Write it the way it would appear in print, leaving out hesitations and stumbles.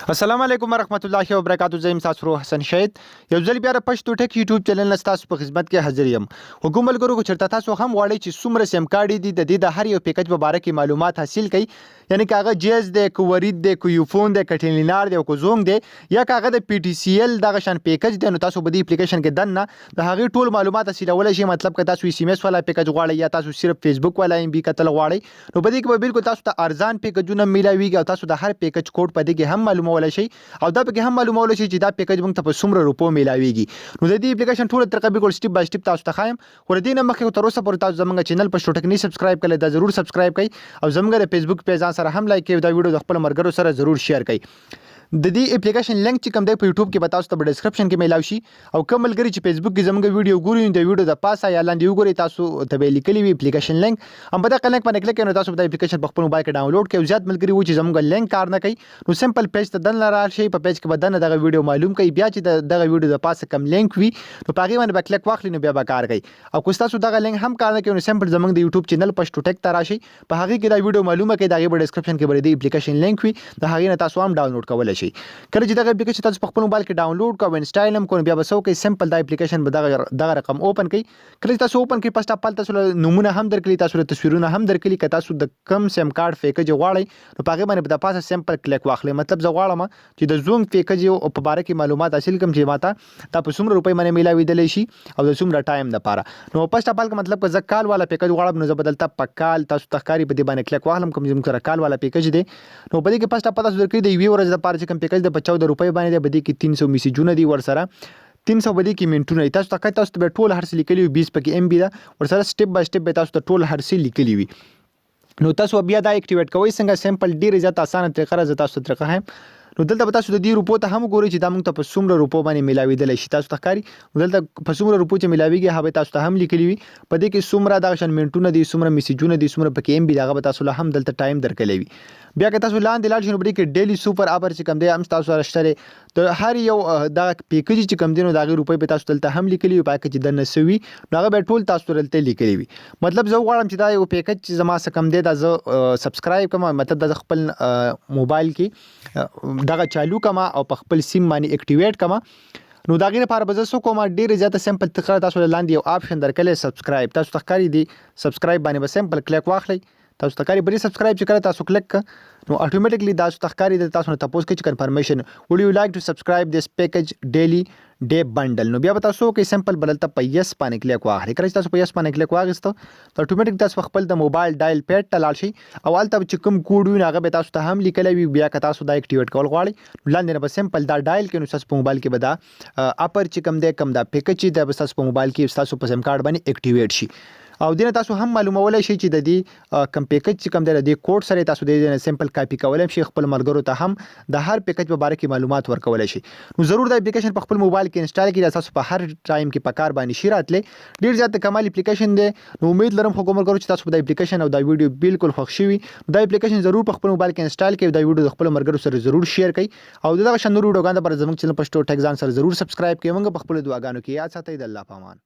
السلام علیکم ورحمت الله وبرکاتہ. زه یم تاسو حسن شهید. یو ځل بیا د پښتو ټک یوټیوب چینل تاسو په خدمت کې حاضر یم. حکومت ګورو کو چرته تاسو هم واړی چې څومره سیم کارت دي د دې د هر یو پیکج په اړه کې معلومات حاصل کړئ. یعنی کاغه جیز دی کو ورید دی کو یوفون دی کټینلینار دی کو زوم دی یا کاغه د پی ټی سی ال دغه شان پیکج دی نو تاسو په دې اپلیکیشن کې دنه د هغه ټول معلومات حاصلولای شئ. مطلب که تاسو اس ام اس والا پیکج غواړئ یا تاسو صرف فیسبوک والا ام بي کتل غواړئ نو په دې کې به بالکل تاسو ته ارزان پیکجونه ملایويږي او تاسو د هر پیکج کوډ په دې کې هم معلومولای شئ او دا پکې هم معلومول شي چې دا پیکج موږ ته په څومره روپو ملاويږي. نو د دې اپلیکیشن ټول طریقې بالکل سټپ بای سټپ تاسو ته خایم. ور دې نه مخکې تر اوسه پورې تاسو زموږ چینل په شټ ټکنی سبسکرایب کړئ دا ضرور سبسکرایب کړئ او زموږ د فیسبوک پیج سره هم لایک کړئ دا ویډیو د خپل مرګرو سره ضرور شیر کړئ. د دې اپلیکیشن لینک چې کوم دی په یوټیوب کې به تاسو ته په ډسکرپشن کې میلاو شي او کوم ملګری چې فیسبوک کې زموږ ویډیو ګوري د ویډیو د پاسه یا لاندې وګوري تاسو ته به لیکلي وي اپلیکیشن لینک هم په دغه لینک باندې کلیک کړئ نو تاسو د اپلیکیشن په خپل موبایل کې ډاونلوډ کړئ. زیات ملګری و چې زموږ لینک کار نه کوي نو سمپل پیج ته دن لاره شي په پیج کې بدن دغه ویډیو معلوم کوي بیا چې دغه ویډیو د پاسه کم لینک وي نو په هغه باندې کلیک واخلئ نو بیا به کار کوي. او کو تاسو دغه لینک هم کار نه کوي نو سمپل زموږ د یوټیوب چینل پښتو ټک ته راشي په هغه کې دا ویډیو معلومه کوي دغه په ډسکرپشن کې به د اپلیکیشن لینک وي د هغه نه تاسو هم ډاونلوډ کولای شئ. کله چې دغه اپلیکیشن تاسو په خپل موبایل کې ډاونلوډ کوئ انسټال هم کوئ بیا به سو کې سمپل د اپلیکیشن به دغه رقم اوپن کړئ. کله تاسو اوپن کړئ پسته پال تاسو نمونه هم درکړي تاسو تصویرونه هم درکړي که تاسو د کم سیم کارت پیکج غواړئ نو په هغه باندې د پاسه سمپل کلیک واخلئ. مطلب زه غواړم چې د زوم پیکج او په باره کې معلومات حاصل کړم چې ماته دا په څومره روپۍ باندې میلاویدلی شي او د څومره ټایم لپاره. نو پسته پال مطلب که زه کال والا پیکج غواړم نو زه بدلته په کال تاسو تخکاری په دې باندې کلیک واخلم کوم زموږ سره کال والا پیکج دی نو په دې کې پسته پال تاسو درکړي د یوې ورځې لپاره چې کوم پیکج د 14 روپۍ باندې دی په دې کې 300 میسیجونه دي ور سره 300 بدی کې منټونه تاسو ته ټول هر څه لیکلي 20 پکې ام بي دا ور سره سټپ بای سټپ به تاسو ته ټول هر څه لیکلي وي. نو تاسو بیا دا اکټیویټ کوئ څنګه سمپل ډیر زیات اسانه طریقه را تاسو طریقه هم نو دلته به تاسو د دې روپو ته هم ګورئ چې دا موږ ته په څومره روپو باندې ملاویدلی شي تاسو ته ښکاري دلته په څومره روپو چې ملاویږي هغه تاسو ته هم لیکلي وي په دې کې څومره دغه شان منټونه دي څومره میسیجونه دي څومره پکې ام بي دغه به تاسو له هم دلته ټایم درکلی وي. بیا که تاسو لاندې لاړ شئ نو په دې کې ډیلی سوپر آفر چې کوم دی هم تاسو سره شته د هر یو دغه پیکج چې کوم دی نو د هغې روپۍ به تاسو دلته هم لیکلي وي په هغه کې چې دننه څه وي نو هغه به ټول تاسو دلته لیکلي وي. مطلب زه غواړم چې دا یو پیکج چې زما څه کم دی دا زه سبسکرایب کړم مطلب د خپل موبایل کې دغه چالو کړم او په خپل سیم باندې اکټیویټ کړم نو دا غیر لپاره به زه څه کوم ډېر زیاته سمپل طریقه تاسو لاندې یو آپشن درکلی سبسکرایب تاسو ته ښکاري دی سبسکرایب باندې به سمپل کلیک واخلئ تاسو ته ښکاري بلې سبسکرایب چې کله تاسو کلیک کړه نو اتوماتیکلی تاسو ته ښکاري د تاسو نه تپوس کوي چې کنفرمیشن وډ یو لایک ټو سبسکرایب دیس پیکج ډیلی ډے بنډل نو بیا به تاسو کې سمپل بدلته په یس باندې کلیک واخلئ. کله چې تاسو په یس باندې کلیک واخیستو نو اتوماتیک تاسو خپل د موبایل ډایل پیډ ته لاړ شئ او هلته چې کوم کوډ وي هغه به تاسو ته هم لیکلی وي. بیا که تاسو دا اکټیویټ کول غواړئ لاندې نه به سمپل دا ډایل کړئ نو ستاسو په موبایل کې به دا اپر چې کوم دی کوم دا پیکج چې دا به ستاسو په موبایل کې ستاسو په سیم کارت باندې اکټیویټ شي او دینه تاسو هم معلومولای شئ چې د دې کم پیکج چې کوم دی د دې کوډ سره تاسو د سمپل کاپی کولای شئ خپل ملګرو ته هم د هر پیکج په اړه کې معلومات ورکولای شئ. نو ضرور دا اپلیکیشن په خپل موبایل کې انسټال کړئ تاسو په هر ټایم کې په کار باندې شي راتلی ډیر زیات کمال اپلیکیشن دی. نو امید لرم خو کوم ملګرو چې تاسو په دا اپلیکیشن او دا ویډیو بالکل خوښ شوي دا اپلیکیشن ضرور په خپل موبایل کې انسټال کړئ دا ویډیو د خپل ملګرو سره ضرور شیر کړئ او دغه شان نور ویډیوګانو لپاره زموږ چینل پښتو ټک ځان سره ضرور سبسکرایب کړئ. موږ په خپل دعاګانو کې یاد ساتئ د الله په امان.